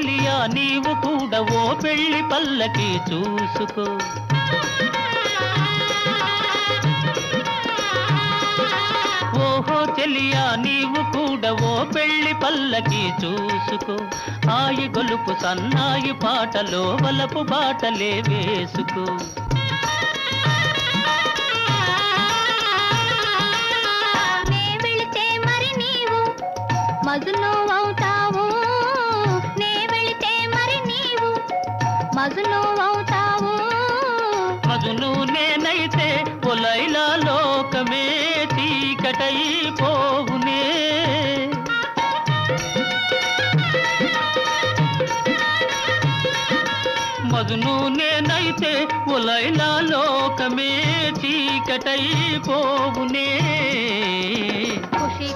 చెలియా నీవు కూడా ఓ పెళ్లి పల్లకి చూసుకో. ఓహో చెలియా నీవు కూడా ఓ పెళ్లి పల్లకి చూసుకో. హాయి గొలుపు సన్నాయి పాటలో వలపు బాటలే వేసుకో. మజును అవుతావు, నే వెళితే మరి నీవు మజును అవుతావు. మజును నేనైతే ఓ లైలా లోకమే చీకటైపోవునే. మజును నేనైతే ఓ లైలా లోకమే చీకటైపోవునే. ఖుషి